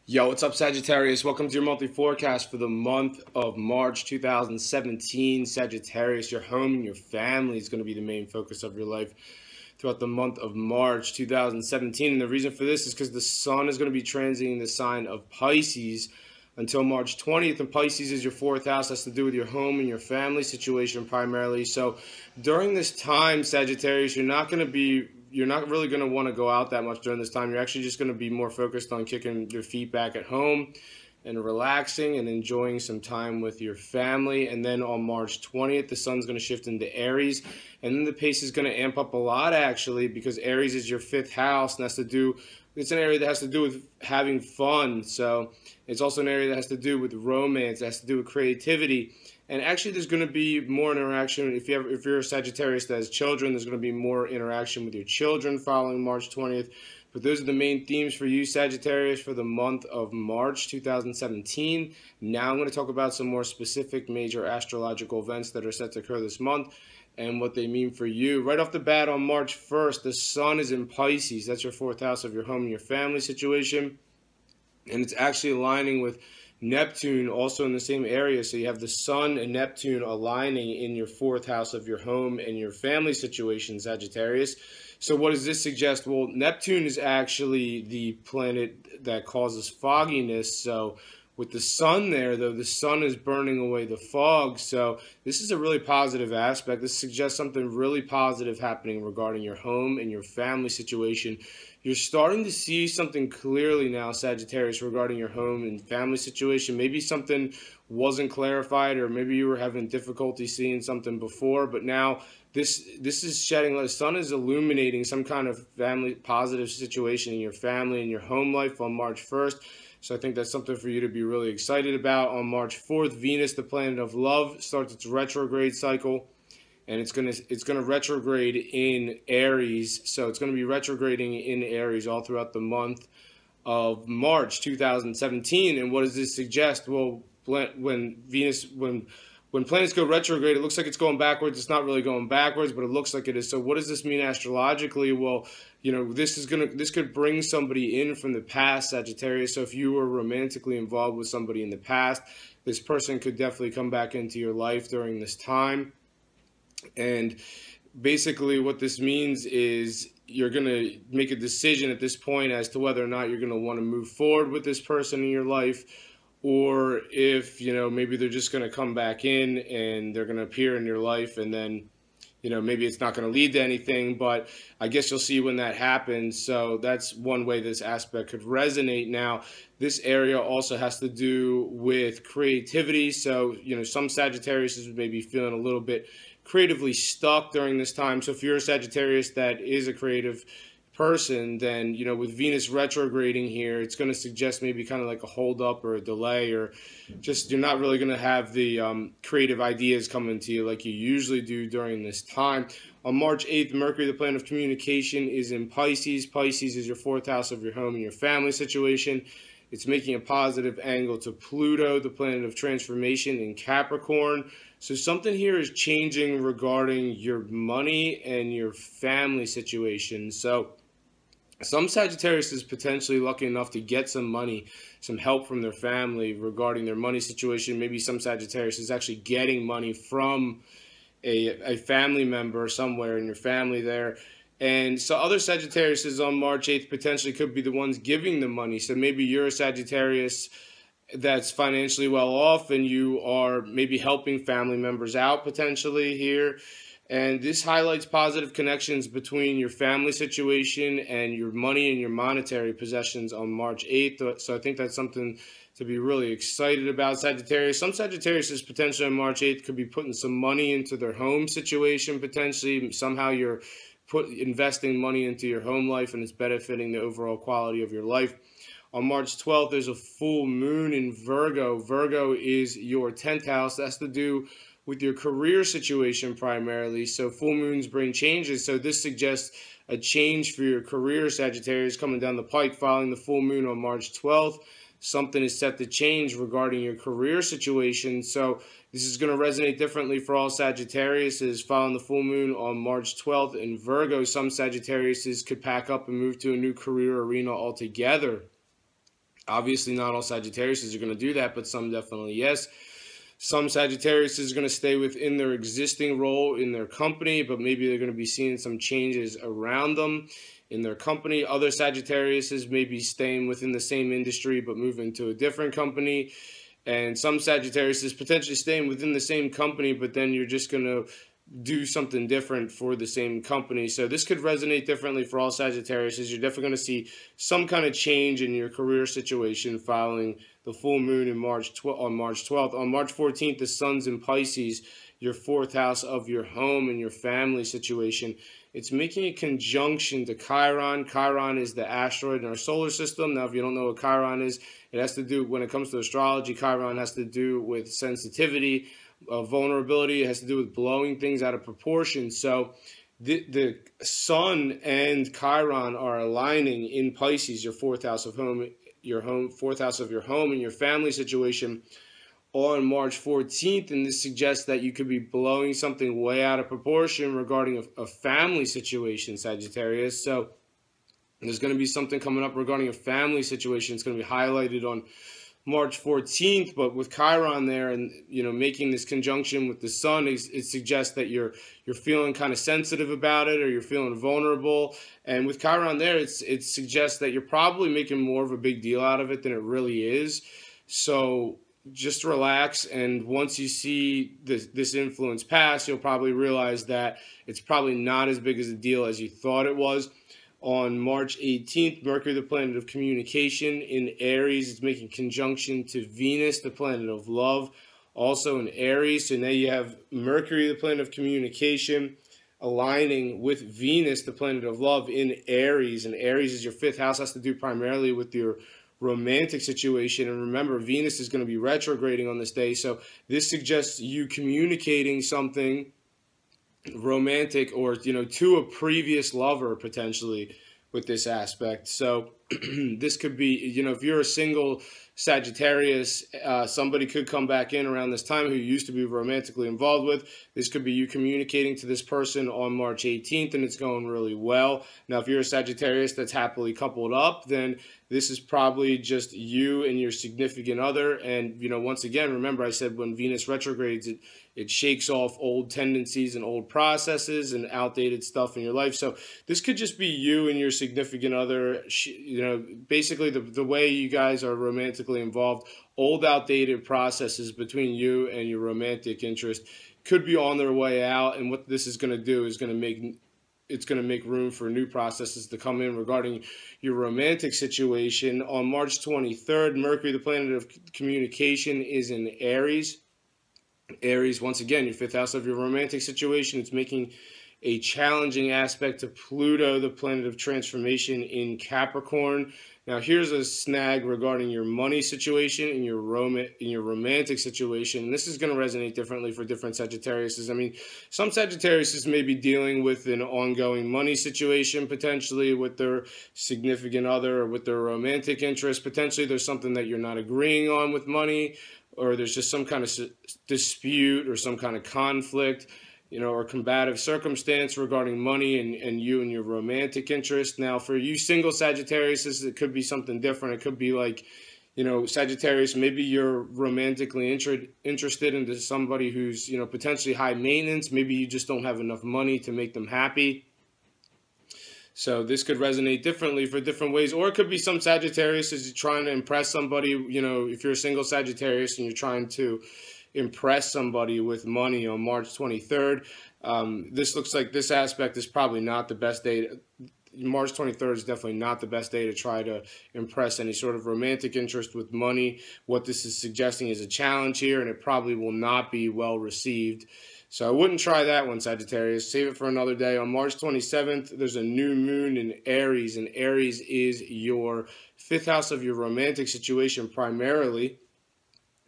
Yo, what's up, Sagittarius? Welcome to your monthly forecast for the month of March 2017. Sagittarius, your home and your family is going to be the main focus of your life throughout the month of March 2017. And the reason for this is because the sun is going to be transiting the sign of Pisces until March 20th. And Pisces is your fourth house. That's to do with your home and your family situation primarily. So during this time, Sagittarius, you're not really going to want to go out that much during this time. You're actually just going to be more focused on kicking your feet back at home and relaxing and enjoying some time with your family. And then on March 20th, the sun's going to shift into Aries. And then the pace is going to amp up a lot, actually, because Aries is your fifth house. And it's an area that has to do with having fun. So it's also an area that has to do with romance. It has to do with creativity. And actually, there's going to be more interaction. If you're a Sagittarius that has children, there's going to be more interaction with your children following March 20th. But those are the main themes for you, Sagittarius, for the month of March 2017. Now I'm going to talk about some more specific major astrological events that are set to occur this month and what they mean for you. Right off the bat, on March 1st, the sun is in Pisces. That's your fourth house of your home and your family situation. And it's actually aligning with Neptune also in the same area. So you have the sun and Neptune aligning in your fourth house of your home and your family situation, Sagittarius. So what does this suggest? Well, Neptune is actually the planet that causes fogginess. So with the sun there, though, the sun is burning away the fog. So this is a really positive aspect. This suggests something really positive happening regarding your home and your family situation. You're starting to see something clearly now, Sagittarius, regarding your home and family situation. Maybe something wasn't clarified, or maybe you were having difficulty seeing something before, but now this is shedding light. The sun is illuminating some kind of family positive situation in your family and your home life on March 1st. So I think that's something for you to be really excited about. On March 4th, Venus, the planet of love, starts its retrograde cycle. And it's gonna retrograde in Aries. So it's gonna be retrograding in Aries all throughout the month of March 2017. And what does this suggest? Well, when planets go retrograde, it looks like it's going backwards. It's not really going backwards, but it looks like it is. So what does this mean astrologically? Well, this could bring somebody in from the past, Sagittarius. So if you were romantically involved with somebody in the past, this person could definitely come back into your life during this time. And basically what this means is you're going to make a decision at this point as to whether or not you're going to want to move forward with this person in your life, or if, maybe they're just going to come back in and they're going to appear in your life, and then, maybe it's not going to lead to anything, but I guess you'll see when that happens. So that's one way this aspect could resonate. Now, this area also has to do with creativity. So, some Sagittarius may be feeling a little bit creatively stuck during this time. So if you're a Sagittarius that is a creative person, then with Venus retrograding here, it's going to suggest maybe kind of like a hold up or a delay, or just you're not really going to have the creative ideas coming to you like you usually do during this time. On March 8th, Mercury, the planet of communication, is in Pisces. Pisces is your fourth house of your home and your family situation. It's making a positive angle to Pluto, the planet of transformation, in Capricorn. So something here is changing regarding your money and your family situation. So some Sagittarius is potentially lucky enough to get some money, some help from their family regarding their money situation. Maybe some Sagittarius is actually getting money from a family member somewhere in your family there. And so other Sagittarius on March 8th potentially could be the ones giving the money. So maybe you're a Sagittarius that's financially well off and you are maybe helping family members out potentially here. And this highlights positive connections between your family situation and your money and your monetary possessions on March 8th. So I think that's something to be really excited about, Sagittarius. Some Sagittarius is potentially on March 8th could be putting some money into their home situation potentially. Somehow you're investing money into your home life and it's benefiting the overall quality of your life. On March 12th, there's a full moon in Virgo. Virgo is your 10th house. That's to do with your career situation primarily. So full moons bring changes. So this suggests a change for your career, Sagittarius, coming down the pike following the full moon on March 12th. Something is set to change regarding your career situation. So this is going to resonate differently for all Sagittariuses following the full moon on March 12th in Virgo. Some Sagittariuses could pack up and move to a new career arena altogether. Obviously, not all Sagittarius are going to do that, but some definitely yes. Some Sagittarius is going to stay within their existing role in their company, but maybe they're going to be seeing some changes around them in their company. Other Sagittarius may be staying within the same industry, but moving to a different company. And some Sagittarius is potentially staying within the same company, but then you're just going to do something different for the same company. So this could resonate differently for all Sagittarius. You're definitely going to see some kind of change in your career situation following the full moon in on March 12th. On March 14th, the sun's in Pisces, your fourth house of your home and your family situation. It's making a conjunction to Chiron. Chiron is the asteroid in our solar system. Now, if you don't know what Chiron is, it has to do, when it comes to astrology, Chiron has to do with sensitivity, vulnerability. It has to do with blowing things out of proportion. So the sun and Chiron are aligning in Pisces, your fourth house of home, fourth house of your home and your family situation, on March 14th, and this suggests that you could be blowing something way out of proportion regarding a family situation, Sagittarius. So there's going to be something coming up regarding a family situation. It's going to be highlighted on March 14th, but with Chiron there and, you know, making this conjunction with the sun, it suggests that you're feeling kind of sensitive about it, or you're feeling vulnerable. And with Chiron there, it suggests that you're probably making more of a big deal out of it than it really is. So just relax, and once you see this influence pass, you'll probably realize that it's probably not as big as a deal as you thought it was. On March 18th, Mercury, the planet of communication, in Aries, is making conjunction to Venus, the planet of love, also in Aries. So now you have Mercury, the planet of communication, aligning with Venus, the planet of love, in Aries. And Aries is your fifth house, has to do primarily with your romantic situation. And remember, Venus is going to be retrograding on this day, so this suggests you communicating something romantic, or, you know, to a previous lover potentially with this aspect. So this could be, you know, if you're a single Sagittarius, somebody could come back in around this time who you used to be romantically involved with. This could be you communicating to this person on March 18th, and it's going really well. Now, if you're a Sagittarius that's happily coupled up, then this is probably just you and your significant other. And, you know, once again, remember I said when Venus retrogrades, it shakes off old tendencies and old processes and outdated stuff in your life. So this could just be you and your significant other, you know, basically the way you guys are romantically involved, old outdated processes between you and your romantic interest could be on their way out. And what this is going to do is it's going to make room for new processes to come in regarding your romantic situation. On March 23rd, Mercury, the planet of communication, is in Aries. Aries, once again, your fifth house of your romantic situation. It's making a challenging aspect to Pluto, the planet of transformation, in Capricorn. Now, here's a snag regarding your money situation and your romantic situation. And this is going to resonate differently for different Sagittariuses. I mean, some Sagittariuses may be dealing with an ongoing money situation, potentially with their significant other or with their romantic interest. Potentially there's something that you're not agreeing on with money, or there's just some kind of dispute or some kind of conflict, you know, or combative circumstance regarding money and you and your romantic interest. Now, for you single Sagittarius, it could be something different. It could be like, you know, Sagittarius, maybe you're romantically interested into somebody who's, you know, potentially high maintenance. Maybe you just don't have enough money to make them happy. So this could resonate differently for different ways. Or it could be some Sagittarius is trying to impress somebody. You know, if you're a single Sagittarius and you're trying to impress somebody with money on March 23rd, this looks like this aspect is probably not the best day. March 23rd is definitely not the best day to try to impress any sort of romantic interest with money. What this is suggesting is a challenge here, and it probably will not be well received. So I wouldn't try that one, Sagittarius. Save it for another day. On March 27th, there's a new moon in Aries, and Aries is your fifth house of your romantic situation primarily.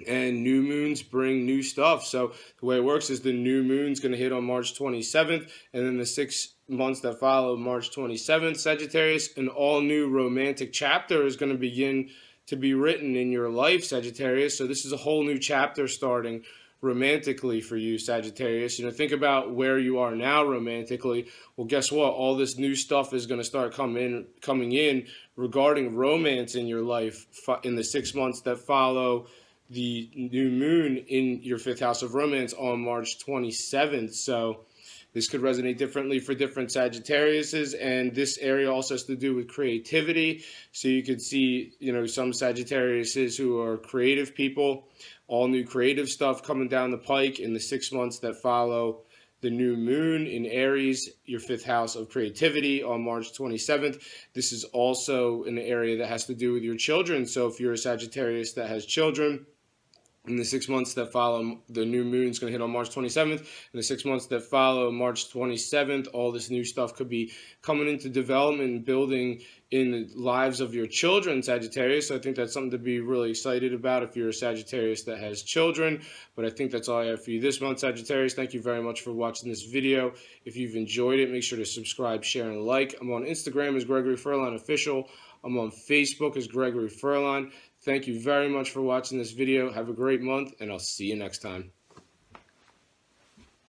And new moons bring new stuff. So the way it works is the new moon's going to hit on March 27th, and then the 6 months that follow March 27th, Sagittarius, an all-new romantic chapter is going to begin to be written in your life, Sagittarius. So this is a whole new chapter starting romantically for you, Sagittarius. Think about where you are now romantically. Well, guess what? All this new stuff is going to start coming in regarding romance in your life in the 6 months that follow the new moon in your 5th house of romance on March 27th. So this could resonate differently for different Sagittariuses, and this area also has to do with creativity. So you could see, some Sagittariuses who are creative people, all new creative stuff coming down the pike in the 6 months that follow the new moon in Aries, your 5th house of creativity on March 27th. This is also an area that has to do with your children. So if you're a Sagittarius that has children, in the 6 months that follow, the new moon is going to hit on March 27th. In the 6 months that follow March 27th, all this new stuff could be coming into development and building in the lives of your children, Sagittarius. So I think that's something to be really excited about if you're a Sagittarius that has children. But I think that's all I have for you this month, Sagittarius. Thank you very much for watching this video. If you've enjoyed it, make sure to subscribe, share, and like. I'm on Instagram as Gregory Furlan Official. I'm on Facebook as Gregory Furlan. Thank you very much for watching this video. Have a great month, and I'll see you next time.